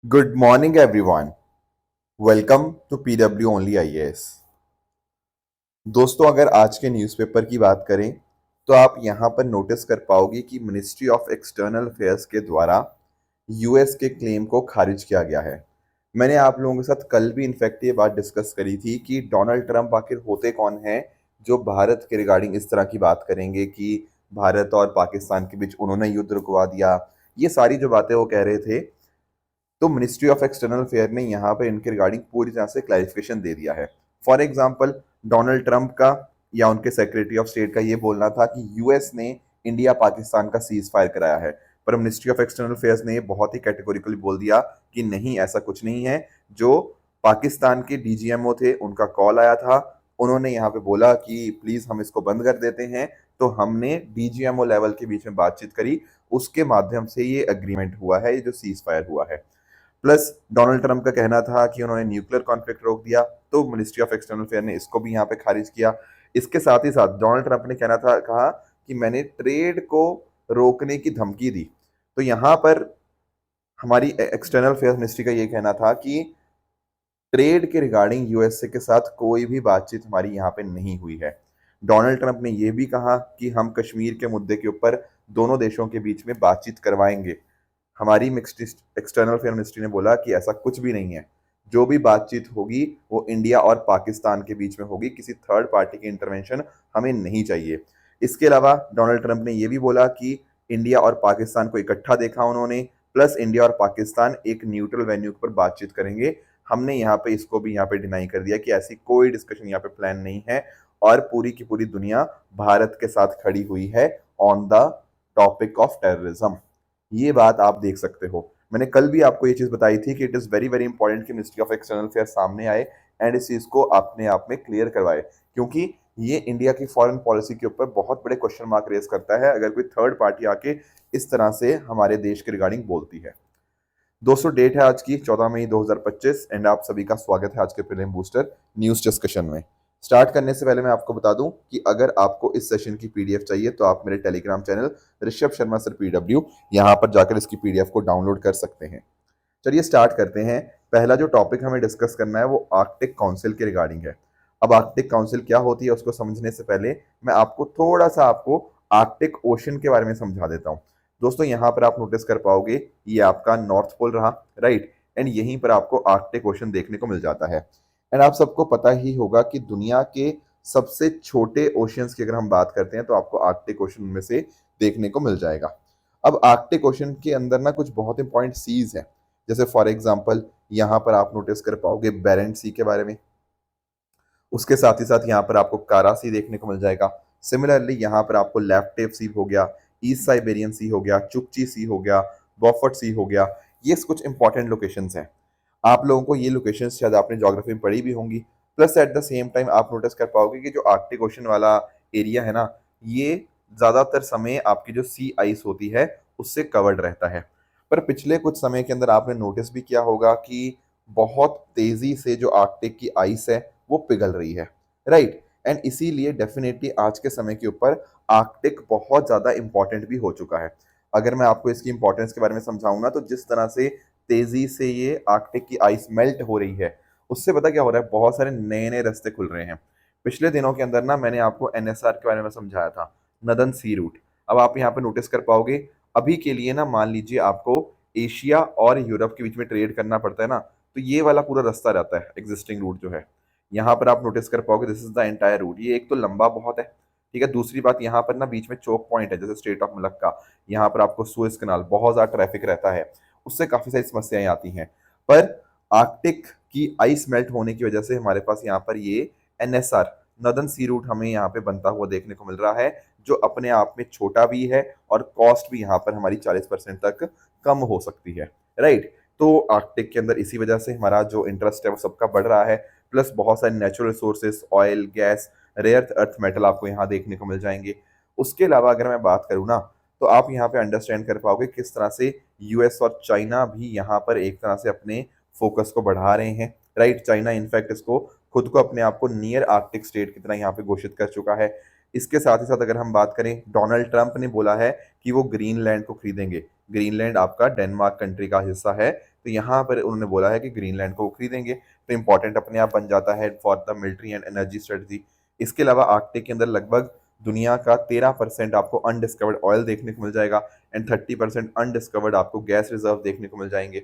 Good morning, everyone. Welcome to PW Only IAS. दोस्तों, अगर आज के न्यूज़पेपर की बात करें तो आप यहाँ पर नोटिस कर पाओगे कि मिनिस्ट्री ऑफ एक्सटर्नल अफेयर्स के द्वारा यूएस के क्लेम को खारिज किया गया है। मैंने आप लोगों के साथ कल भी इनफैक्ट ये बात डिस्कस करी थी कि डोनाल्ड ट्रंप आखिर होते कौन हैं जो भारत के रिगार्डिंग इस तरह की बात करेंगे कि भारत और पाकिस्तान के बीच उन्होंने युद्ध रुकवा दिया। ये सारी जो बातें वो कह रहे थे, तो मिनिस्ट्री ऑफ एक्सटर्नल अफेयर ने यहाँ पे इनके रिगार्डिंग पूरी तरह से क्लैरिफिकेशन दे दिया है। फॉर एग्जाम्पल, डोनाल्ड ट्रंप का या उनके सेक्रेटरी ऑफ स्टेट का ये बोलना था कि यूएस ने इंडिया पाकिस्तान का सीज फायर कराया है, पर मिनिस्ट्री ऑफ एक्सटर्नल अफेयर्स ने ये बहुत ही कैटेगोरिकली बोल दिया कि नहीं, ऐसा कुछ नहीं है। जो पाकिस्तान के डीजीएमओ थे, उनका कॉल आया था, उन्होंने यहाँ पे बोला कि प्लीज हम इसको बंद कर देते हैं, तो हमने डीजीएमओ लेवल के बीच में बातचीत करी, उसके माध्यम से ये अग्रीमेंट हुआ है, ये जो सीज फायर हुआ है। प्लस डोनाल्ड ट्रंप का कहना था कि उन्होंने न्यूक्लियर कॉन्फ्लिक्ट रोक दिया, तो मिनिस्ट्री ऑफ एक्सटर्नल अफेयर ने इसको भी यहाँ पे खारिज किया। इसके साथ ही साथ डोनाल्ड ट्रंप ने कहना था कहा कि मैंने ट्रेड को रोकने की धमकी दी। तो यहाँ पर हमारी एक्सटर्नल अफेयर्स मिनिस्ट्री का ये कहना था कि ट्रेड के रिगार्डिंग यूएसए के साथ कोई भी बातचीत हमारी यहाँ पे नहीं हुई है। डोनाल्ड ट्रंप ने यह भी कहा कि हम कश्मीर के मुद्दे के ऊपर दोनों देशों के बीच में बातचीत करवाएंगे। हमारी मिक्स्ड एक्सटर्नल अफेयर मिनिस्ट्री ने बोला कि ऐसा कुछ भी नहीं है। जो भी बातचीत होगी वो इंडिया और पाकिस्तान के बीच में होगी, किसी थर्ड पार्टी की इंटरवेंशन हमें नहीं चाहिए। इसके अलावा डोनाल्ड ट्रंप ने यह भी बोला कि इंडिया और पाकिस्तान को इकट्ठा देखा उन्होंने, प्लस इंडिया और पाकिस्तान एक न्यूट्रल वेन्यू पर बातचीत करेंगे। हमने यहाँ पे इसको भी यहाँ पे डिनाई कर दिया कि ऐसी कोई डिस्कशन यहाँ पे प्लान नहीं है, और पूरी की पूरी दुनिया भारत के साथ खड़ी हुई है on the topic of terrorism. ये बात आप देख सकते हो। मैंने कल भी आपको ये चीज बताई थी कि it is very very important कि मिनिस्ट्री ऑफ एक्सटर्नल अफेयर सामने आए एंड इस चीज को अपने आप में क्लियर करवाए, क्योंकि ये इंडिया की फॉरेन पॉलिसी के ऊपर बहुत बड़े क्वेश्चन मार्क रेज करता है अगर कोई थर्ड पार्टी आके इस तरह से हमारे देश के रिगार्डिंग बोलती है। दोस्तों, डेट है आज की 14 मई 2025 एंड आप सभी का स्वागत है आज के प्रीलिम बूस्टर न्यूज डिस्कशन में। स्टार्ट करने से पहले मैं आपको बता दूं कि अगर आपको इस सेशन की पीडीएफ चाहिए तो आप मेरे Telegram channel Rishabh Sharma sir PW यहाँ पर जाकर इसकी पीडीएफ को डाउनलोड कर सकते हैं। चलिए स्टार्ट करते हैं। पहला जो टॉपिक हमें डिस्कस करना है वो आर्कटिक काउंसिल के रिगार्डिंग है। अब आर्कटिक काउंसिल क्या होती है उसको समझने से पहले मैं आपको थोड़ा सा आपको आर्कटिक ओशन के बारे में समझा देता हूँ। दोस्तों, यहाँ पर आप नोटिस कर पाओगे ये आपका नॉर्थ पोल रहा, राइट, एंड यहीं पर आपको आर्कटिक ओशन देखने को मिल जाता है। एंड आप सबको पता ही होगा कि दुनिया के सबसे छोटे ओशियंस की अगर हम बात करते हैं तो आपको आर्कटिक ओशन में से देखने को मिल जाएगा। अब आर्कटिक ओशन के अंदर ना कुछ बहुत इंपॉर्टेंट सीज हैं, जैसे फॉर एग्जांपल यहाँ पर आप नोटिस कर पाओगे बेरेंट सी के बारे में। उसके साथ ही साथ यहाँ पर आपको कारा सी देखने को मिल जाएगा। सिमिलरली यहाँ पर आपको लेफ्टेव सी हो गया, ईस्ट साइबेरियन सी हो गया, चुकची सी हो गया, बॉफर्ट सी हो गया। ये कुछ इंपॉर्टेंट लोकेशंस हैं। आप लोगों को ये लोकेशंस शायद आपने ज्योग्राफी में पढ़ी भी होंगी। Plus at the same time आप नोटिस कर पाओगे कि जो आर्कटिक ओशन वाला एरिया है ना, ये ज्यादातर समय आपकी जो सी आइस होती है उससे कवर्ड रहता है। पर पिछले कुछ समय के अंदर आपने नोटिस भी किया होगा कि बहुत तेजी से जो आर्कटिक की आइस है वो पिघल रही है, राइट। एंड इसीलिए डेफिनेटली आज के समय के ऊपर आर्कटिक बहुत ज्यादा इंपॉर्टेंट भी हो चुका है। अगर मैं आपको इसकी इंपॉर्टेंस के बारे में समझाऊं ना, तो जिस तरह से तेजी से ये आर्कटिक की आइस मेल्ट हो रही है, उससे पता क्या हो रहा है, बहुत सारे नए नए रास्ते खुल रहे हैं। पिछले दिनों के अंदर ना मैंने आपको एनएसआर के बारे में समझाया था, नदन सी रूट। अब आप यहाँ पे नोटिस कर पाओगे, अभी के लिए ना मान लीजिए आपको एशिया और यूरोप के बीच में ट्रेड करना पड़ता है ना, तो ये वाला पूरा रास्ता रहता है एग्जिस्टिंग रूट जो है। यहाँ पर आप नोटिस कर पाओगे this is the entire route. ये एक तो लंबा बहुत है, ठीक है। दूसरी बात, यहाँ पर ना बीच में चोक पॉइंट है, जैसे स्ट्रेट ऑफ मलक्का, यहाँ पर आपको सुएज कनाल, बहुत ज्यादा ट्रैफिक रहता है, उससे काफी सारी समस्याएं आती हैं। पर आर्कटिक की आइस मेल्ट होने की वजह से हमारे पास यहाँ पर ये एनएसआर नदन सी रूट हमें यहाँ पे बनता हुआ देखने को मिल रहा है, जो अपने आप में छोटा भी है और कॉस्ट भी यहाँ पर हमारी 40% तक कम हो सकती है, राइट। तो आर्कटिक के अंदर इसी वजह से हमारा जो इंटरेस्ट है वो सबका बढ़ रहा है। प्लस बहुत सारे natural resources, oil, gas, rare earth metal आपको यहाँ देखने को मिल जाएंगे। उसके अलावा अगर मैं बात करूँ ना, तो आप यहाँ पे अंडरस्टैंड कर पाओगे किस तरह से यूएस और चाइना भी यहाँ पर एक तरह से अपने फोकस को बढ़ा रहे हैं, राइट। चाइना इनफैक्ट इसको खुद को अपने आप को नियर आर्कटिक स्टेट की तरह यहाँ पे घोषित कर चुका है। इसके साथ ही साथ अगर हम बात करें, डोनाल्ड ट्रंप ने बोला है कि वो ग्रीनलैंड को खरीदेंगे। ग्रीनलैंड आपका डेनमार्क कंट्री का हिस्सा है, तो यहाँ पर उन्होंने बोला है कि ग्रीनलैंड को वो खरीदेंगे, तो इंपॉर्टेंट अपने आप बन जाता है for the military and energy strategy. इसके अलावा आर्कटिक के अंदर लगभग दुनिया का 13% आपको अनडिस्कवर्ड ऑयल देखने को मिल जाएगा एंड 30% अनडिस्कवर्ड आपको गैस रिजर्व देखने को मिल जाएंगे।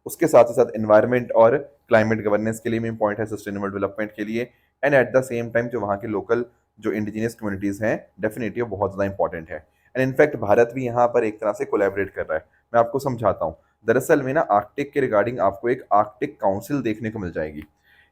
उसके साथ ही साथ एनवायरनमेंट और क्लाइमेट गवर्नेंस के लिए भी इंपॉर्टेंट है, सस्टेनेबल डेवलपमेंट के लिए, and at the same time जो वहाँ के लोकल जो इंडिजिनियस कम्युनिटीज़ हैं डेफिनेटली वो बहुत ज़्यादा इंपॉर्टेंट है। एंड इनफैक्ट भारत भी यहाँ पर एक तरह से कोलैबोरेट कर रहा है। मैं आपको समझाता हूँ। दरअसल में ना आर्कटिक के रिगार्डिंग आपको एक आर्कटिक काउंसिल देखने को मिल जाएगी।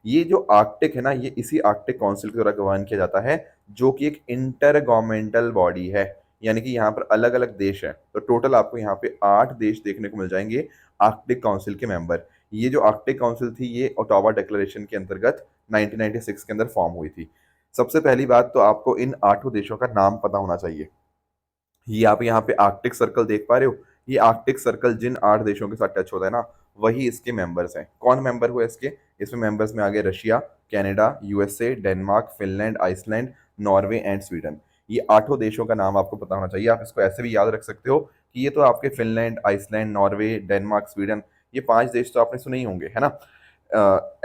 ये जो आर्कटिक है ना, ये इसी आर्कटिक काउंसिल के द्वारा गवर्न किया जाता है, जो कि एक इंटर गवर्नमेंटल बॉडी है। यानी कि यहाँ पर अलग अलग देश हैं, तो टोटल आपको यहाँ पे 8 देश देखने को मिल जाएंगे आर्कटिक काउंसिल के मेंबर। ये जो आर्कटिक काउंसिल थी ये ओटावा डिक्लेरेशन के अंतर्गत 1996 के अंदर फॉर्म हुई थी। सबसे पहली बात तो आपको इन 8 देशों का नाम पता होना चाहिए। ये आप यहाँ पे आर्कटिक सर्कल देख पा रहे हो। ये आर्कटिक सर्कल जिन 8 देशों के साथ टच होता है ना, वही इसके मेंबर्स हैं। कौन मेंबर हुए इसके? इसमें मेंबर्स में आ गए Russia, Canada, USA, Denmark, Finland, Iceland, Norway and Sweden. ये 8 देशों का नाम आपको पता होना चाहिए। आप इसको ऐसे भी याद रख सकते हो कि ये तो आपके Finland, Iceland, Norway, Denmark, Sweden, ये 5 देश तो आपने सुने ही होंगे, है ना?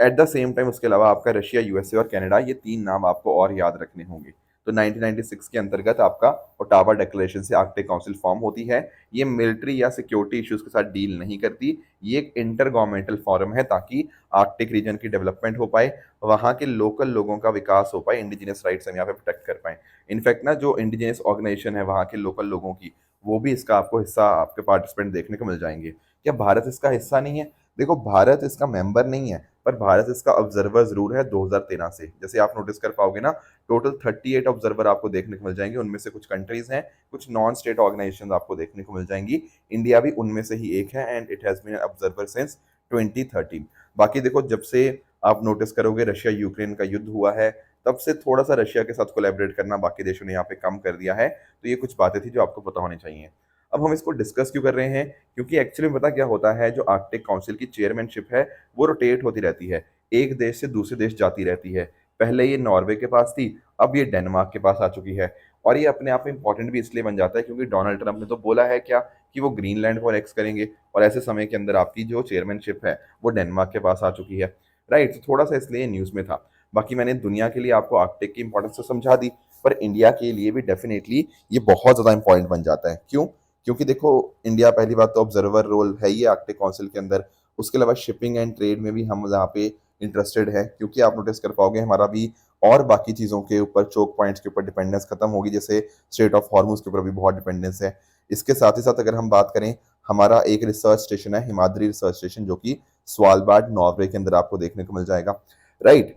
एट द सेम टाइम उसके अलावा आपका रशिया, यूएसए और कनाडा, ये 3 नाम आपको और याद रखने होंगे। तो 1996 के अंतर्गत आपका ओटावा डिक्लेरेशन से आर्कटिक काउंसिल फॉर्म होती है। ये मिलिट्री या सिक्योरिटी इश्यूज के साथ डील नहीं करती। ये एक इंटर गवर्नमेंटल फोरम है ताकि आर्कटिक रीजन की डेवलपमेंट हो पाए, वहाँ के लोकल लोगों का विकास हो पाए, इंडिजिनियस राइट्स हम यहाँ पे प्रोटेक्ट कर पाए। इनफैक्ट ना जो इंडिजिनियस ऑर्गेनाइजेशन है वहाँ के लोकल लोगों की, वो भी इसका आपको हिस्सा, आपके पार्टिसिपेंट देखने को मिल जाएंगे। क्या भारत इसका हिस्सा नहीं है? देखो, भारत इसका मेंबर नहीं है, पर भारत इसका ऑब्जर्वर जरूर है 2013 से। जैसे आप नोटिस कर पाओगे ना, टोटल 38 ऑब्जर्वर आपको देखने को मिल जाएंगे। उनमें से कुछ कंट्रीज हैं, कुछ नॉन स्टेट ऑर्गेनाइजेशन आपको देखने को मिल जाएंगी। इंडिया भी उनमें से ही एक है and it has been observer since 2013। बाकी देखो, जब से आप नोटिस करोगे रशिया यूक्रेन का युद्ध हुआ है, तब से थोड़ा सा रशिया के साथ कोलैबोरेट करना बाकी देशों ने यहाँ पे कम कर दिया है। तो ये कुछ बातें थी जो आपको पता होनी चाहिए। अब हम इसको डिस्कस क्यों कर रहे हैं? क्योंकि एक्चुअली में पता क्या होता है, जो आर्कटिक काउंसिल की चेयरमैनशिप है वो रोटेट होती रहती है, एक देश से दूसरे देश जाती रहती है। पहले ये नॉर्वे के पास थी, अब ये डेनमार्क के पास आ चुकी है। और ये अपने आप में इंपॉर्टेंट भी इसलिए बन जाता है क्योंकि डोनाल्ड ट्रंप ने तो बोला है क्या, कि वो ग्रीनलैंड को एनेक्स करेंगे, और ऐसे समय के अंदर आपकी जो चेयरमैनशिप है वो डेनमार्क के पास आ चुकी है। राइट, तो थोड़ा सा इसलिए न्यूज़ में था। बाकी मैंने दुनिया के लिए आपको आर्कटिक की इंपॉर्टेंस तो समझा दी, पर इंडिया के लिए भी डेफिनेटली ये बहुत ज़्यादा इंपॉर्टेंट बन जाता है। क्यों? क्योंकि देखो, इंडिया पहली बात तो ऑब्जर्वर रोल है ही आर्कटिक काउंसिल के अंदर। उसके अलावा शिपिंग एंड ट्रेड में भी हम यहाँ पे इंटरेस्टेड है, क्योंकि आप नोटिस कर पाओगे हमारा भी और बाकी चीज़ों के ऊपर, चोक पॉइंट्स के ऊपर डिपेंडेंस खत्म होगी। जैसे स्ट्रेट ऑफ हॉर्मुज के ऊपर भी बहुत डिपेंडेंस है। इसके साथ ही साथ अगर हम बात करें, हमारा एक रिसर्च स्टेशन है, हिमाद्री रिसर्च स्टेशन, जो कि स्वालबार्ड नॉर्वे के अंदर आपको देखने को मिल जाएगा। राइट,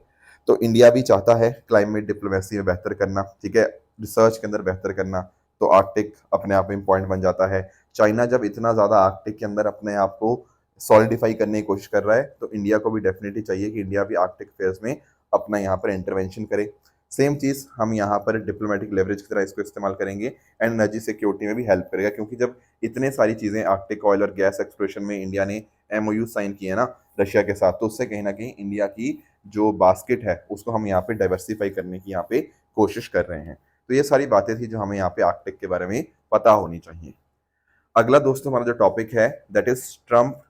तो इंडिया भी चाहता है क्लाइमेट डिप्लोमेसी में बेहतर करना, ठीक है, रिसर्च के अंदर बेहतर करना। तो आर्कटिक अपने आप में पॉइंट बन जाता है। चाइना जब इतना ज़्यादा आर्कटिक के अंदर अपने आप को सॉलिडिफाई करने की कोशिश कर रहा है, तो इंडिया को भी डेफिनेटली चाहिए कि इंडिया भी आर्कटिक अफेयर्स में अपना यहाँ पर इंटरवेंशन करे। सेम चीज़ हम यहाँ पर डिप्लोमेटिक लेवरेज की तरह इसको इस्तेमाल करेंगे एंड एनर्जी सिक्योरिटी में भी हेल्प करेगा, क्योंकि जब इतने सारी चीज़ें आर्कटिक ऑयल और गैस एक्सप्लोरेशन में इंडिया ने एमओयू साइन किए ना रशिया के साथ, तो उससे कहीं ना कहीं इंडिया की जो बास्केट है उसको हम यहाँ पे डाइवर्सिफाई करने की यहाँ पे कोशिश कर रहे हैं। तो ये सारी बातें थी जो हमें यहाँ पे आर्कटिक के बारे में पता होनी चाहिए। अगला दोस्तों हमारा जो टॉपिक है, that is Trump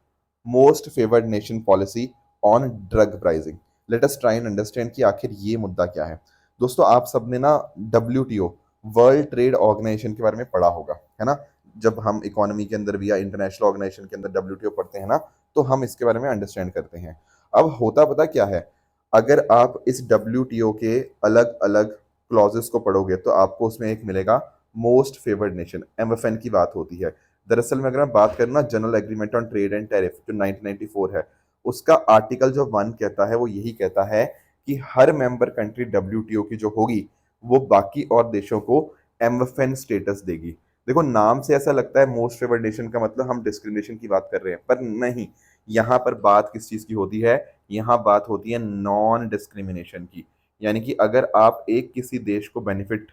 most favoured nation policy on drug pricing. Let us try and understand कि आखिर ये मुद्दा क्या है। दोस्तों, आप सबने ना WTO, वर्ल्ड ट्रेड ऑर्गेनाइजेशन के बारे में पढ़ा होगा, है ना? जब हम इकोनॉमी के अंदर भी या इंटरनेशनल ऑर्गेनाइजेशन के अंदर WTO पढ़ते हैं ना, तो हम इसके बारे में अंडरस्टैंड करते हैं। अब होता पता क्या है, अगर आप इस WTO के अलग अलग क्लॉजेस को पढ़ोगे तो आपको उसमें एक मिलेगा मोस्ट फेवर्ड नेशन, MFN की बात होती है। दरअसल में अगर मैं बात करूँ ना, general agreement on trade and tariff जो 1994 है, उसका आर्टिकल जो 1 कहता है वो यही कहता है कि हर मेंबर कंट्री WTO की जो होगी वो बाकी और देशों को MFN स्टेटस देगी। देखो, नाम से ऐसा लगता है मोस्ट फेवर्ड नेशन का मतलब हम डिस्क्रिमिनेशन की बात कर रहे हैं, पर नहीं। यहाँ पर बात किस चीज़ की होती है? यहाँ बात होती है नॉन डिस्क्रिमिनेशन की। यानी कि अगर आप एक किसी देश को बेनिफिट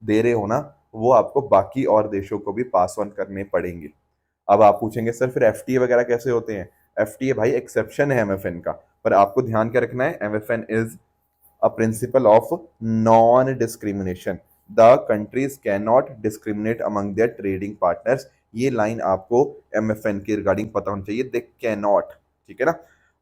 दे रहे हो ना, वो आपको बाकी और देशों को भी पास ऑन करने पड़ेंगे। अब आप पूछेंगे सर फिर FTA वगैरह कैसे होते हैं? FTA भाई एक्सेप्शन है MFN का, पर आपको ध्यान क्या रखना है, MFN is a principle of non-discrimination. The countries cannot discriminate among their trading partners. ये लाइन आपको MFN के रिगार्डिंग पता होनी चाहिए। दे कैन नॉट, ठीक है ना।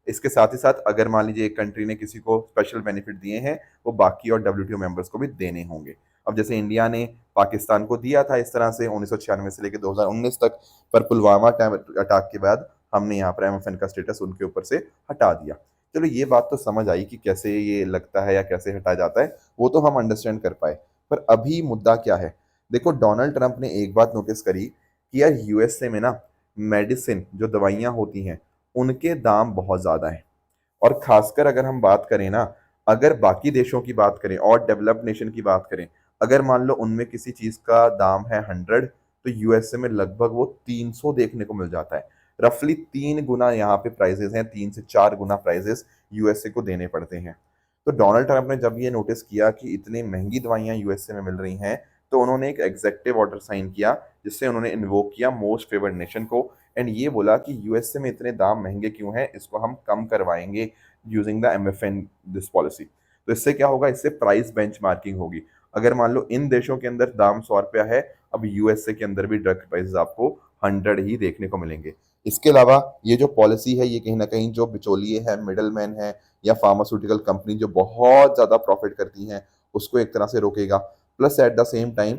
इसके साथ ही साथ अगर मान लीजिए एक कंट्री ने किसी को स्पेशल बेनिफिट दिए हैं, वो बाकी और डब्ल्यूटीओ मेंबर्स को भी देने होंगे। अब जैसे इंडिया ने पाकिस्तान को दिया था इस तरह से 1996 से लेकर 2019 तक, पर पुलवामा अटैक के बाद हमने यहाँ पर एमएफएन का स्टेटस उनके ऊपर से हटा दिया। चलो ये बात तो समझ आई कि कैसे ये लगता है या कैसे हटाया जाता है, वो तो हम अंडरस्टैंड कर पाए। पर अभी मुद्दा क्या है? देखो, डोनाल्ड ट्रंप ने एक बात नोटिस करी कि यार यूएसए में ना मेडिसिन जो दवाइयाँ होती हैं उनके दाम बहुत ज़्यादा हैं। और खासकर अगर हम बात करें ना, अगर बाकी देशों की बात करें और डेवलप्ड नेशन की बात करें, अगर मान लो उनमें किसी चीज़ का दाम है 100, तो यूएसए में लगभग वो 300 देखने को मिल जाता है। रफली 3 गुना यहाँ पे प्राइजेस हैं, 3 से 4 गुना प्राइजेस यूएसए को देने पड़ते हैं। तो डोनाल्ड ट्रंप ने जब ये नोटिस किया कि इतनी महंगी दवाइयाँ यूएसए में मिल रही हैं, तो उन्होंने एक एग्जेक्टिव ऑर्डर साइन किया, जिससे उन्होंने इन्वोक किया मोस्ट फेवर्ड नेशन को, एंड ये बोला कि यूएसए में इतने दाम महंगे क्यों हैं, इसको हम कम करवाएंगे using the MFN this policy. तो इससे क्या होगा? इससे प्राइस बेंचमार्किंग होगी। अगर मान लो इन देशों के अंदर दाम 100 रुपया है, अब यूएसए के अंदर भी ड्रग प्राइसेस आपको 100 ही देखने को मिलेंगे। इसके अलावा ये जो पॉलिसी है, ये कहीं ना कहीं जो बिचौलिए हैं, मिडल मैन है, या फार्मास्यूटिकल कंपनी जो बहुत ज़्यादा प्रॉफिट करती हैं, उसको एक तरह से रोकेगा। Plus at the same time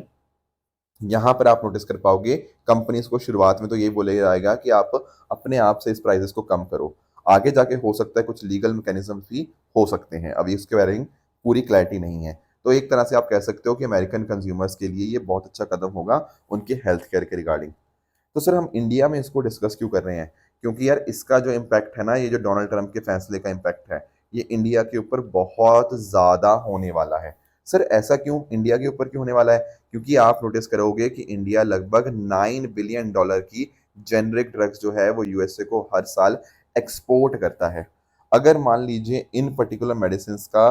यहाँ पर आप नोटिस कर पाओगे, कंपनीज को शुरुआत में तो यही बोला जाएगा कि आप अपने आप से इस प्राइसेस को कम करो। आगे जाके हो सकता है कुछ लीगल मैकेनिज्म भी हो सकते हैं, अभी इसके बारे में पूरी क्लैरिटी नहीं है। तो एक तरह से आप कह सकते हो कि अमेरिकन कंज्यूमर्स के लिए ये बहुत अच्छा कदम होगा उनके हेल्थ केयर के रिगार्डिंग। तो सर हम इंडिया में इसको डिस्कस क्यों कर रहे हैं? क्योंकि यार इसका जो इम्पैक्ट है ना, ये जो डोनाल्ड ट्रंप के फैसले का इम्पैक्ट है, ये इंडिया के ऊपर बहुत ज़्यादा होने वाला है। सर ऐसा क्यों इंडिया के ऊपर क्यों होने वाला है? क्योंकि आप नोटिस करोगे कि इंडिया लगभग $9 बिलियन की जेनरिक ड्रग्स जो है वो यूएसए को हर साल एक्सपोर्ट करता है। अगर मान लीजिए इन पर्टिकुलर मेडिसिन का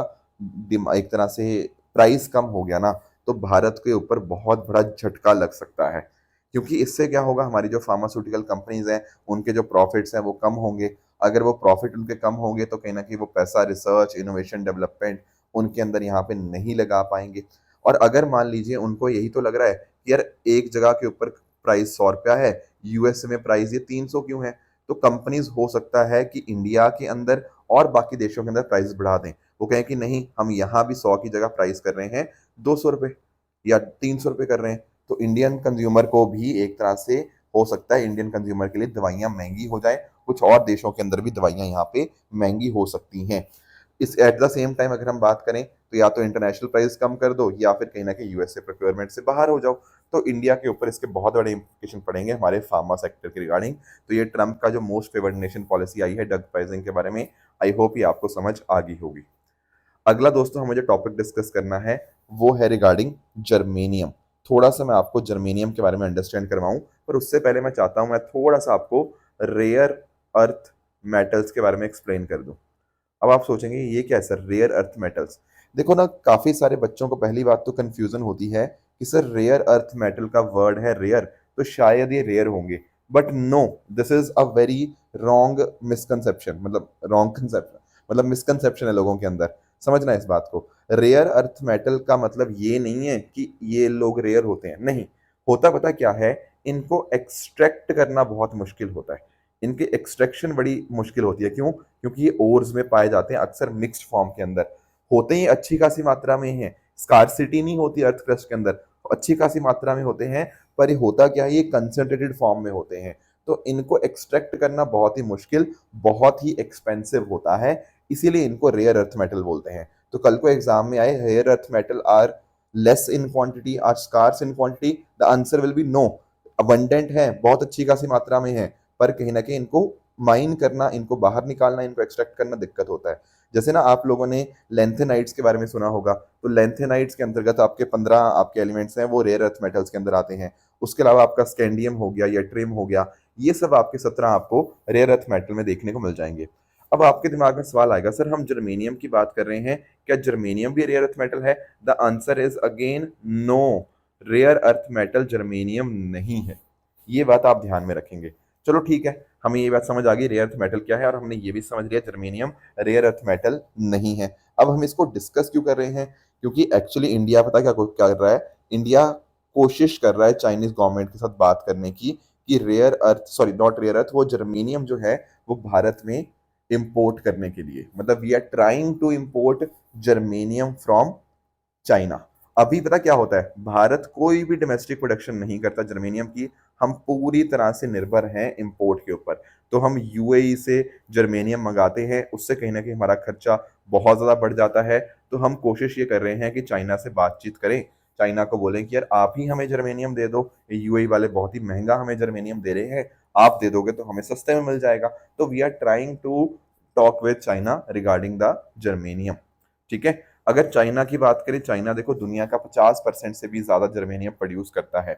एक तरह से प्राइस कम हो गया ना, तो भारत के ऊपर बहुत बड़ा झटका लग सकता है। क्योंकि इससे क्या होगा, हमारी जो फार्मास्यूटिकल कंपनीज हैं उनके जो प्रॉफिट्स हैं वो कम होंगे। अगर वो प्रॉफिट उनके कम होंगे तो कहीं ना कहीं वो पैसा रिसर्च, इनोवेशन, डेवलपमेंट उनके अंदर यहाँ पे नहीं लगा पाएंगे। और अगर मान लीजिए उनको यही तो लग रहा है कि यार एक जगह के ऊपर प्राइस 100 रुपया है, यूएस में प्राइस ये 300 क्यों है, तो कंपनीज हो सकता है कि इंडिया के अंदर और बाकी देशों के अंदर प्राइस बढ़ा दें। वो कहें कि नहीं, हम यहाँ भी 100 की जगह प्राइस कर रहे हैं 200 रुपये या 300 रुपये कर रहे हैं। तो इंडियन कंज्यूमर को भी एक तरह से हो सकता है इंडियन कंज्यूमर के लिए दवाइयाँ महंगी हो जाए, कुछ और देशों के अंदर भी दवाइयाँ यहाँ पे महंगी हो सकती हैं। इस एट द सेम टाइम अगर हम बात करें, तो या तो इंटरनेशनल प्राइस कम कर दो या फिर कहीं ना कहीं यूएसए प्रोक्योरमेंट से बाहर हो जाओ। तो इंडिया के ऊपर इसके बहुत बड़े इंप्लीकेशन पड़ेंगे हमारे फार्मा सेक्टर के रिगार्डिंग। तो ये ट्रंप का जो मोस्ट फेवर्ड नेशन पॉलिसी आई है ड्रग प्राइसिंग के बारे में, आई होप ये आपको समझ आ गई होगी। अगला दोस्तों हमें जो टॉपिक डिस्कस करना है वो है रिगार्डिंग जर्मेनियम। थोड़ा सा मैं आपको जर्मेनियम के बारे में अंडरस्टैंड करवाऊं, पर उससे पहले मैं चाहता हूं मैं थोड़ा सा आपको रेयर अर्थ मेटल्स के बारे में एक्सप्लेन कर दूं। अब आप सोचेंगे ये क्या है सर, रेयर अर्थ मेटल्स? देखो ना, काफी सारे बच्चों को पहली बात तो कंफ्यूजन होती है कि सर रेयर अर्थ मेटल का वर्ड है रेयर, तो शायद ये रेयर होंगे। But no, this is a very wrong misconception, मतलब रॉन्ग कंसेप्शन, मतलब मिसकंसेप्शन है लोगों के अंदर। समझना इस बात को। रेयर अर्थ मेटल का मतलब ये नहीं है कि ये लोग रेयर होते हैं, नहीं। होता पता क्या है, इनको एक्सट्रैक्ट करना बहुत मुश्किल होता है। इनकी एक्सट्रैक्शन बड़ी मुश्किल होती है। क्यों? क्योंकि ये ओर्स में पाए जाते हैं, अक्सर मिक्स्ड फॉर्म के अंदर होते ही अच्छी खासी मात्रा में हैं। स्कार्सिटी नहीं होती अर्थ क्रस्ट के अंदर, अच्छी खासी मात्रा में होते हैं। पर ये होता क्या है, ये कंसंट्रेटेड फॉर्म में होते हैं। तो इनको एक्सट्रैक्ट करना बहुत ही मुश्किल, बहुत ही एक्सपेंसिव होता है, इसीलिए इनको रेयर अर्थ मेटल बोलते हैं। तो कल को एग्जाम में आए, rare earth metal are less in quantity, are scarce in quantity, the answer will be no. Abundant है, बहुत अच्छी खासी मात्रा में है, पर कहीं ना कहीं इनको माइन करना, इनको बाहर निकालना, इनको एक्सट्रैक्ट करना दिक्कत होता है। जैसे ना आप लोगों ने लेंथेनाइट्स के बारे में सुना होगा, तो लेंथेनाइट्स के अंतर्गत आपके 15 आपके एलिमेंट्स हैं वो रेयर अर्थ मेटल्स के अंदर आते हैं। उसके अलावा आपका स्कैंडियम हो गया या ट्रिम हो गया, ये सब आपके 17 आपको रेयर अर्थ मेटल में देखने को मिल जाएंगे। अब आपके दिमाग में सवाल आएगा, सर हम जर्मेनियम की बात कर रहे हैं, क्या जर्मेनियम भी रेयर अर्थ मेटल है? The answer is again no, rare earth metal germanium नहीं है। ये बात आप ध्यान में रखेंगे। चलो ठीक है, हमें ये बात समझ आ गई रेयर अर्थ मेटल क्या है, और हमने ये भी समझ लिया जर्मेनियम रेयर अर्थ मेटल नहीं है। अब हम इसको डिस्कस क्यों कर रहे हैं? क्योंकि एक्चुअली इंडिया पता क्या क्या कर रहा है, इंडिया कोशिश कर रहा है चाइनीज गवर्नमेंट के साथ बात करने की कि rare earth, sorry not rare earth, वो जर्मेनियम जो है वो भारत में इंपोर्ट करने के लिए, मतलब we are trying to import germanium from China. अभी पता क्या होता है, भारत कोई भी डोमेस्टिक प्रोडक्शन नहीं करता जर्मेनियम की, हम पूरी तरह से निर्भर हैं इंपोर्ट के ऊपर। तो हम यूएई से जर्मेनियम मंगाते हैं, उससे कहीं ना कहीं हमारा खर्चा बहुत ज़्यादा बढ़ जाता है। तो हम कोशिश ये कर रहे हैं कि चाइना से बातचीत करें, चाइना को बोलें कि यार आप ही हमें जर्मेनियम दे दो, यूएई वाले बहुत ही महंगा हमें जर्मेनियम दे रहे हैं, आप दे दोगे तो हमें सस्ते में मिल जाएगा। तो we are trying to talk with China regarding the germanium. ठीक है। अगर चाइना की बात करें, चाइना देखो दुनिया का 50% से भी ज्यादा जर्मेनियम प्रोड्यूस करता है।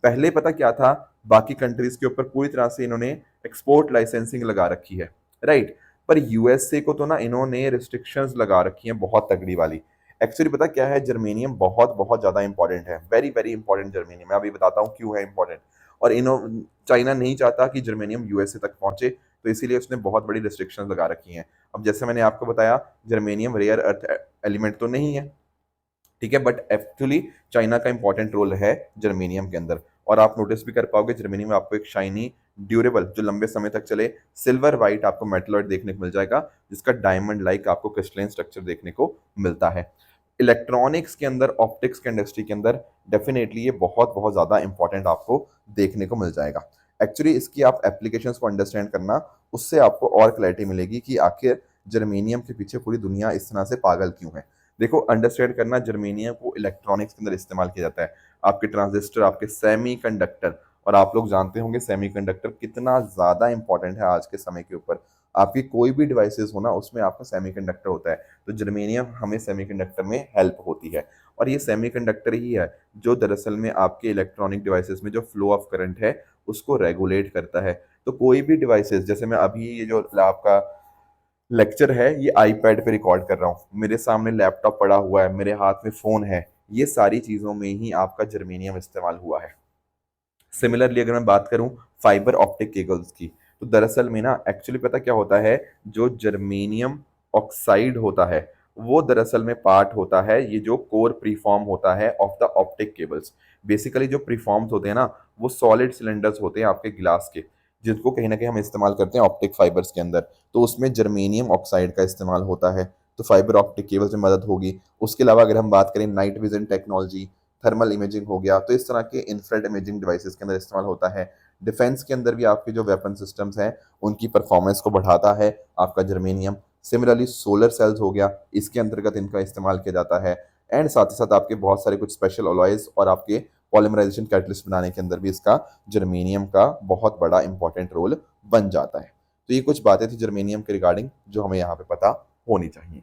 पहले पता क्या था, बाकी कंट्रीज के ऊपर पूरी तरह से इन्होंने एक्सपोर्ट लाइसेंसिंग लगा रखी है, राइट। पर यूएसए को तो ना इन्होंने रिस्ट्रिक्शंस लगा रखी हैं बहुत तगड़ी वाली। एक्चुअली पता क्या है, जर्मेनियम बहुत बहुत ज्यादा इंपॉर्टेंट है, वेरी वेरी इंपॉर्टेंट जर्मेनियम। मैं अभी बताता हूँ क्यों है इंपॉर्टेंट। और इन्हों चाइना नहीं चाहता कि जर्मेनियम यूएसए तक पहुंचे, तो इसीलिए उसने बहुत बड़ी रिस्ट्रिक्शंस लगा रखी हैं। अब जैसे मैंने आपको बताया, जर्मेनियम रेयर अर्थ एलिमेंट तो नहीं है, ठीक है, बट एक्चुअली चाइना का इंपॉर्टेंट रोल है जर्मेनियम के अंदर। और आप नोटिस भी कर पाओगे जर्मेनियम में आपको एक शाइनी, ड्यूरेबल, जो लंबे समय तक चले, सिल्वर वाइट आपको मेटलॉइड देखने को मिल जाएगा, जिसका डायमंड लाइक आपको क्रिस्टलाइन स्ट्रक्चर देखने को मिलता है। इलेक्ट्रॉनिक्स के अंदर, ऑप्टिक्स के इंडस्ट्री के अंदर डेफिनेटली ये बहुत बहुत ज़्यादा इंपॉर्टेंट आपको देखने को मिल जाएगा। एक्चुअली इसकी आप एप्लीकेशंस को अंडरस्टैंड करना, उससे आपको और क्लैरिटी मिलेगी कि आखिर जर्मेनियम के पीछे पूरी दुनिया इस तरह से पागल क्यों है। देखो, अंडरस्टैंड करना, जर्मेनियम को इलेक्ट्रॉनिक्स के अंदर इस्तेमाल किया जाता है, आपके ट्रांजिस्टर, आपके सेमीकंडक्टर। और आप लोग जानते होंगे सेमीकंडक्टर कितना ज़्यादा इंपॉर्टेंट है आज के समय के ऊपर। आपकी कोई भी डिवाइसेस हो ना, उसमें आपका सेमीकंडक्टर होता है, तो जर्मेनियम हमें सेमीकंडक्टर में हेल्प होती है। और ये सेमीकंडक्टर ही है जो दरअसल में आपके इलेक्ट्रॉनिक डिवाइसेस में जो फ्लो ऑफ करंट है उसको रेगुलेट करता है। तो कोई भी डिवाइसेस, जैसे मैं अभी ये जो आपका लेक्चर है ये आईपैड पे रिकॉर्ड कर रहा हूँ, मेरे सामने लैपटॉप पड़ा हुआ है, मेरे हाथ में फोन है, ये सारी चीजों में ही आपका जर्मेनियम इस्तेमाल हुआ है। सिमिलरली अगर मैं बात करूं फाइबर ऑप्टिक केबल्स की, तो दरअसल में ना एक्चुअली पता क्या होता है, जो जर्मेनियम ऑक्साइड होता है वो दरअसल में पार्ट होता है, ये जो कोर प्रीफॉर्म होता है of the optic cables. Basically जो प्रीफॉर्म्स होते हैं ना, वो सॉलिड सिलेंडर्स होते हैं आपके गिलास के, जिनको कहीं ना कहीं हम इस्तेमाल करते हैं ऑप्टिक फाइबर्स के अंदर। तो उसमें जर्मेनियम ऑक्साइड का इस्तेमाल होता है, तो फाइबर ऑप्टिक केबल्स में मदद होगी। उसके अलावा अगर हम बात करें night vision technology, thermal imaging हो गया, तो इस तरह के इंफ्रारेड इमेजिंग डिवाइसेस के अंदर इस्तेमाल होता है। डिफेंस के अंदर भी आपके जो वेपन सिस्टम्स हैं उनकी परफॉर्मेंस को बढ़ाता है आपका जर्मेनियम। सिमिलरली सोलर सेल्स हो गया, इसके अंतर्गत इनका इस्तेमाल किया जाता है। एंड साथ ही साथ आपके बहुत सारे कुछ स्पेशल अलॉयज और आपके पॉलीमराइजेशन कैटलिस्ट बनाने के अंदर भी इसका, जर्मेनियम का बहुत बड़ा इंपॉर्टेंट रोल बन जाता है। तो ये कुछ बातें थी जर्मेनियम के रिगार्डिंग जो हमें यहाँ पे पता होनी चाहिए।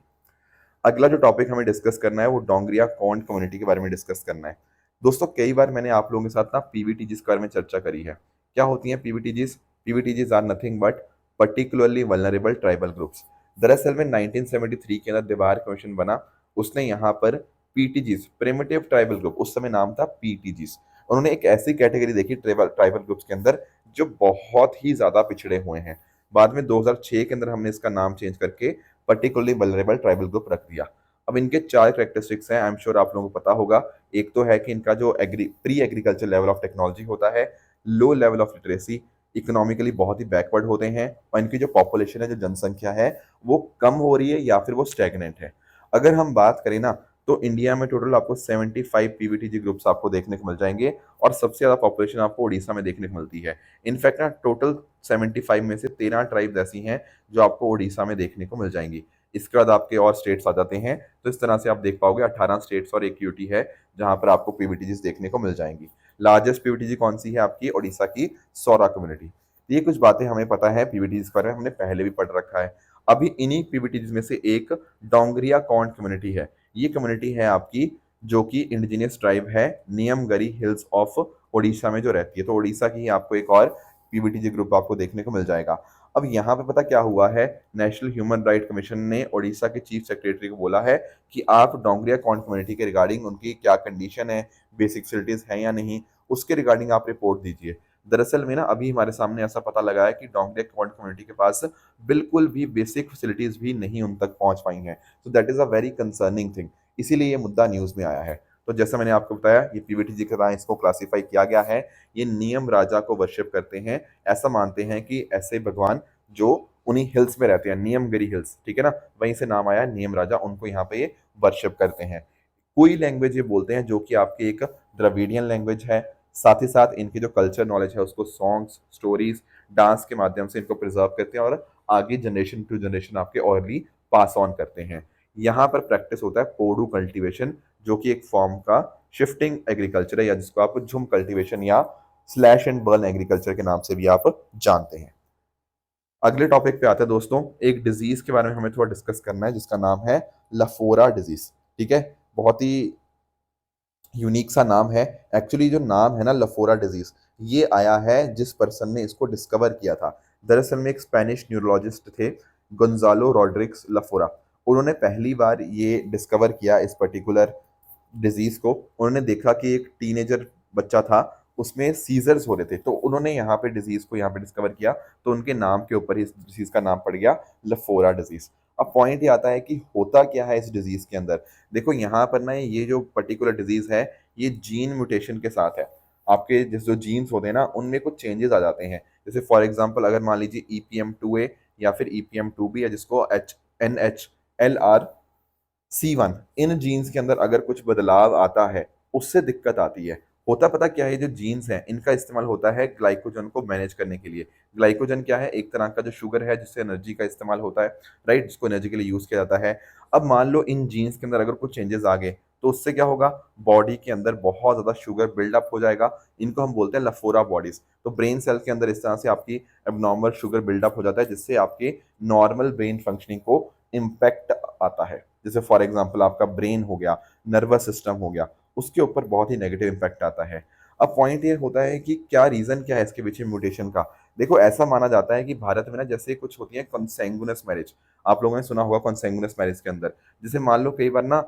अगला जो टॉपिक हमें डिस्कस करना है वो डोंगरिया कॉन्ट कम्युनिटी के बारे में डिस्कस करना है। दोस्तों, कई बार मैंने आप लोगों के साथ ना पीवीटीजीज के बारे में चर्चा करी है। क्या होती हैं PVTGs? PVTGs are nothing but particularly vulnerable tribal groups. दरअसल में 1973 के अंदर दीवार कमीशन बना, उसने यहाँ पर पीटीजीज, प्रिमिटिव ट्राइबल ग्रुप, उस समय नाम था पीटीजीज, उन्होंने एक ऐसी कैटेगरी देखी ट्राइबल ट्राइबल ग्रुप्स के अंदर जो बहुत ही ज्यादा पिछड़े हुए हैं। बाद में 2006 के अंदर हमने इसका नाम चेंज करके पर्टिकुलरली वल्नरेबल ट्राइबल ग्रुप रख दिया। अब इनके चार करेक्टरिस्टिक्स हैं, आई एम श्योर आप लोगों को पता होगा। एक तो है कि इनका जो pre agriculture level of technology होता है, low level of literacy, economically बहुत ही बैकवर्ड होते हैं, और इनकी जो पॉपुलेशन है, जो जनसंख्या है, वो कम हो रही है या फिर वो स्टैग्नेंट है। अगर हम बात करें ना, तो इंडिया में टोटल आपको 75 पीवीटीजी ग्रुप्स आपको देखने को मिल जाएंगे, और सबसे ज्यादा पॉपुलेशन आपको उड़ीसा में देखने को मिलती है। इनफैक्ट ना टोटल 75 में से 13 ट्राइब्स ऐसी हैं जो आपको उड़ीसा में देखने को मिल जाएंगी। इसके बाद आपके और स्टेट्स आ जाते हैं, तो इस तरह से आप देख पाओगे 18 स्टेट्स और एक यूटी है जहां पर आपको पीवीटीजीज देखने को मिल जाएंगी। लार्जेस्ट पीवीटीजी कौन सी है आपकी? उड़ीसा की सौरा कम्युनिटी। ये कुछ बातें हमें पता है पीवीटीजीज के बारे में, हमने पहले भी पढ़ रखा है। अभी इन्हीं पीवीटीजीज में से एक डोंगरिया कॉन्ट कम्युनिटी है। ये कम्युनिटी है आपकी जो कि इंडिजिनियस ट्राइब है नियमगरी हिल्स ऑफ उड़ीसा में जो रहती है, तो उड़ीसा की ही आपको एक और पीवीटीजी ग्रुप आपको देखने को मिल जाएगा। अब यहाँ पे पता क्या हुआ है, नेशनल ह्यूमन राइट कमीशन ने उड़ीसा के चीफ सेक्रेटरी को बोला है कि आप डोंगरिया कॉन्ट कम्युनिटी के रिगार्डिंग उनकी क्या कंडीशन है, बेसिक फैसिलिटीज हैं या नहीं, उसके रिगार्डिंग आप रिपोर्ट दीजिए। दरअसल में ना अभी हमारे सामने ऐसा पता लगा है कि डोंगरिया कॉन्ट कम्युनिटी के पास बिल्कुल भी बेसिक फैसिलिटीज भी नहीं उन तक पहुंच पाई हैं। तो that is a very concerning thing, इसीलिए ये मुद्दा न्यूज में आया है। तो जैसा मैंने आपको बताया, ये पीवीटी जी के तरह इसको क्लासिफाई किया गया है। ये नियम राजा को वर्शिप करते हैं, ऐसा मानते हैं कि ऐसे भगवान जो उन्हीं हिल्स में रहते हैं, नियमगिरी हिल्स, ठीक है ना, वहीं से नाम आया नियम राजा, उनको यहाँ पे ये वर्शिप करते हैं। कोई लैंग्वेज ये बोलते हैं जो कि आपकी एक द्रविडियन लैंग्वेज है। साथ ही साथ इनकी जो कल्चर नॉलेज है उसको सॉन्ग्स, स्टोरीज, डांस के माध्यम से इनको प्रिजर्व करते हैं और आगे जनरेशन टू जनरेशन आपके ऑरली पास ऑन करते हैं। यहाँ पर प्रैक्टिस होता है पोडू कल्टीवेशन, जो कि एक फॉर्म का शिफ्टिंग एग्रीकल्चर है, या जिसको आप झुम कल्टीवेशन या स्लैश एंड बर्न एग्रीकल्चर के नाम से भी आप जानते हैं। अगले टॉपिक पे आते हैं दोस्तों, एक डिजीज के बारे में हमें थोड़ा डिस्कस करना है जिसका नाम है लफोरा डिजीज। ठीक है, बहुत ही यूनिक सा नाम है। एक्चुअली जो नाम है ना लफोरा डिजीज, ये आया है जिस पर्सन ने इसको डिस्कवर किया था। दरअसल में एक स्पेनिश न्यूरोलॉजिस्ट थे, गोंजालो रॉड्रिग्स लफोरा। उन्होंने पहली बार ये डिस्कवर किया इस पर्टिकुलर डिजीज को। उन्होंने देखा कि एक टीनेजर बच्चा था, उसमें सीजर्स हो रहे थे, तो उन्होंने यहाँ पे डिजीज को यहाँ पे डिस्कवर किया, तो उनके नाम के ऊपर ही इस डिजीज का नाम पड़ गया लफोरा डिजीज। अब पॉइंट ये आता है कि होता क्या है इस डिजीज के अंदर। देखो यहाँ पर ना ये जो पर्टिकुलर डिजीज है, ये जीन म्यूटेशन के साथ है। आपके जो जीन्स होते हैं ना, उनमें कुछ चेंजेस आ जाते हैं। जैसे फॉर एग्जांपल अगर मान लीजिए EPM2A या फिर EPM2B, या जिसको NHLR-C1, इन जीन्स के अंदर अगर कुछ बदलाव आता है, उससे दिक्कत आती है। होता पता क्या है, जो जीन्स हैं इनका इस्तेमाल होता है ग्लाइकोजन को मैनेज करने के लिए। ग्लाइकोजन क्या है, एक तरह का जो शुगर है जिससे एनर्जी का इस्तेमाल होता है, राइट, जिसको एनर्जी के लिए यूज किया जाता है। अब मान लो इन जीन्स के अंदर अगर कुछ चेंजेस आ गए, तो उससे क्या होगा, बॉडी के अंदर बहुत ज्यादा शुगर बिल्डअप हो जाएगा। इनको हम बोलते हैं लफोरा बॉडीज। तो ब्रेन सेल के अंदर इस तरह से आपकी एबनॉर्मल शुगर बिल्डअप हो जाता है, जिससे आपके नॉर्मल ब्रेन फंक्शनिंग को इम्पैक्ट आता है। जैसे फॉर एग्जाम्पल आपका ब्रेन हो गया, नर्वस सिस्टम हो गया, उसके ऊपर बहुत ही नेगेटिव इम्पैक्ट आता है। अब पॉइंट ये होता है कि क्या रीजन क्या है इसके पीछे म्यूटेशन का। देखो ऐसा माना जाता है कि भारत में ना जैसे कुछ होती है कॉन्सेंगुइनस मैरिज, आप लोगों ने सुना होगा कॉन्सेंगुइनस मैरिज के अंदर, जैसे मान लो कई बार ना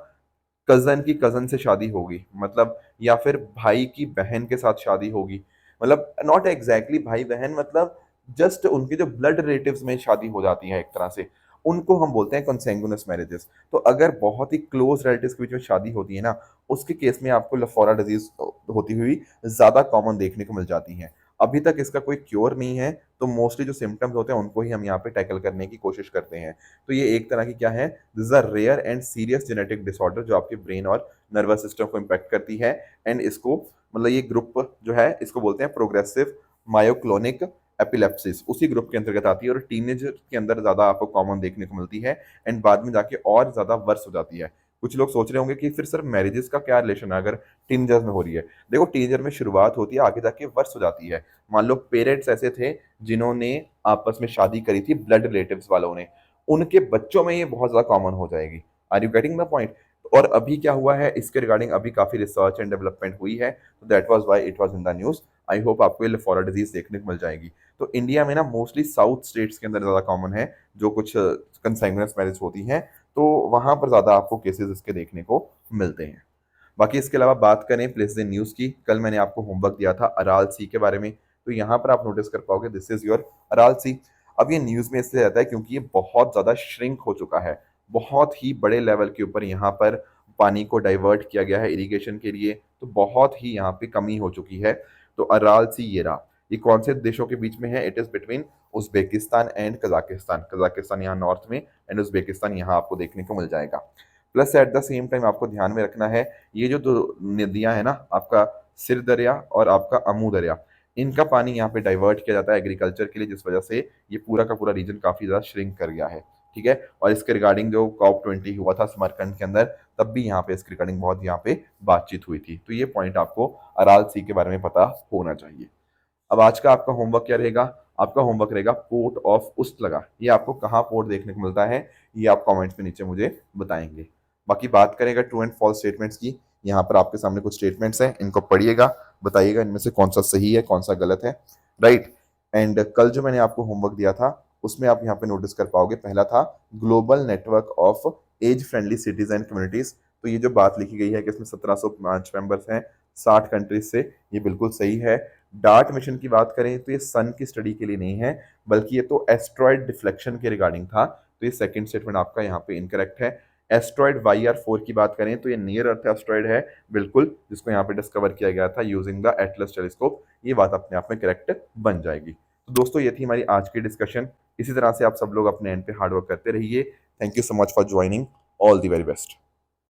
कजन की कजन से शादी होगी, मतलब, या फिर भाई की बहन के साथ शादी होगी, मतलब नॉट एग्जैक्टली भाई बहन, मतलब जस्ट उनके जो ब्लड रिलेटिव्स में शादी हो जाती है एक तरह से, उनको हम बोलते हैं कॉन्सेंगुइनस मैरिजेस। तो अगर बहुत ही क्लोज रिलेटिव्स के बीच में शादी होती है ना, उसके केस में आपको लफोरा डिजीज होती हुई ज्यादा कॉमन देखने को मिल जाती है। अभी तक इसका कोई क्योर नहीं है, तो मोस्टली जो सिम्टम्स होते हैं उनको ही हम यहाँ पे टैकल करने की कोशिश करते हैं। तो ये एक तरह की क्या है, this is a rare and serious genetic disorder जो आपके ब्रेन और नर्वस सिस्टम को इम्पैक्ट करती है। एंड इसको मतलब ये ग्रुप जो है इसको बोलते हैं प्रोग्रेसिव मायोक्लोनिक एपिलेप्सिस, उसी ग्रुप के अंतर्गत आती है और टीनेजर के अंदर ज्यादा आपको कॉमन देखने को मिलती है, एंड बाद में जाके और ज्यादा वर्स हो जाती है। कुछ लोग सोच रहे होंगे कि फिर सर मैरिजेस का क्या रिलेशन है अगर टीनेजर्स में हो रही है। देखो टीनेजर में शुरुआत होती है, आगे जाके वर्स हो जाती है। मान लो पेरेंट्स ऐसे थे जिन्होंने आपस में शादी करी थी ब्लड रिलेटिव्स वालों ने, उनके बच्चों में ये बहुत ज्यादा कॉमन हो जाएगी। Are you getting the point. और अभी क्या हुआ है इसके रिगार्डिंग, अभी काफी रिसर्च एंड डेवलपमेंट हुई है, तो that was why it was in the news. I hope आपको ये लफोरा डिजीज देखने को मिल जाएगी। तो इंडिया में ना मोस्टली साउथ स्टेट्स के अंदर ज्यादा कॉमन है, जो कुछ कंसाइगुइनस मैरिज होती हैं, तो वहां पर ज्यादा आपको केसेस इसके देखने को मिलते हैं। बाकी इसके अलावा बात करें प्लेस द न्यूज की, कल मैंने आपको होमवर्क दिया था अराल सी के बारे में, तो यहाँ पर आप नोटिस कर पाओगे दिस इज योर अराल सी। अब ये न्यूज में इसलिए रहता है क्योंकि ये बहुत ज्यादा श्रिंक हो चुका है, बहुत ही बड़े लेवल के ऊपर यहाँ पर पानी को डाइवर्ट किया गया है इरिगेशन के लिए, तो बहुत ही यहाँ पे कमी हो चुकी है। तो अराल सी ये रहा, ये कौन से देशों के बीच में है, it is between Uzbekistan and Kazakhstan. Kazakhstan यहाँ नॉर्थ में एंड उज्बेकिस्तान यहाँ आपको देखने को मिल जाएगा। Plus at the same time आपको ध्यान में रखना है, ये जो दो नदियां है ना, आपका सिर दरिया और आपका अमू दरिया, इनका पानी यहाँ पे डाइवर्ट किया जाता है एग्रीकल्चर के लिए, जिस वजह से ये पूरा का पूरा रीजन काफी ज्यादा श्रिंक कर गया है। ठीक है, और इसके रिगार्डिंग जो COP20 हुआ था समरकंद के अंदर, तब भी यहाँ पे इसके रिगार्डिंग बहुत यहाँ पे बातचीत हुई थी। तो ये पॉइंट आपको अराल सी के बारे में पता होना चाहिए। अब आज का आपका होमवर्क क्या रहेगा, आपका होमवर्क रहेगा पोर्ट ऑफ उस्टलगा। ये आपको कहाँ पोर्ट देखने को मिलता है, ये आप कमेंट्स में नीचे मुझे बताएंगे। बाकी बात करेगा ट्रू एंड फॉल्स स्टेटमेंट्स की, यहाँ पर आपके सामने कुछ स्टेटमेंट्स हैं, इनको पढ़िएगा, बताइएगा इनमें से कौन सा सही है कौन सा गलत है, राइट। एंड कल जो मैंने आपको होमवर्क दिया था उसमें आप यहाँ पे नोटिस कर पाओगे, पहला था global network of age friendly cities and communities. तो ये जो बात लिखी गई है कि इसमें 1705 मेंबर्स हैं 60 कंट्रीज से, ये बिल्कुल सही है। डार्ट मिशन की बात करें तो ये सन की स्टडी के लिए नहीं है, बल्कि ये तो एस्ट्रॉयड डिफ्लेक्शन के रिगार्डिंग था, तो ये सेकंड स्टेटमेंट आपका यहाँ पे इनकरेक्ट है। एस्ट्रॉयड YR4 की बात करें तो ये नियर अर्थ एस्ट्रॉयड है बिल्कुल, जिसको यहाँ पे डिस्कवर किया गया था यूजिंग द एटलस टेलीस्कोप। ये बात अपने आप में करेक्ट बन जाएगी। तो दोस्तों ये थी हमारी आज की डिस्कशन। इसी तरह से आप सब लोग अपने एंड पे हार्ड वर्क करते रहिए। Thank you so much for joining. All the very best.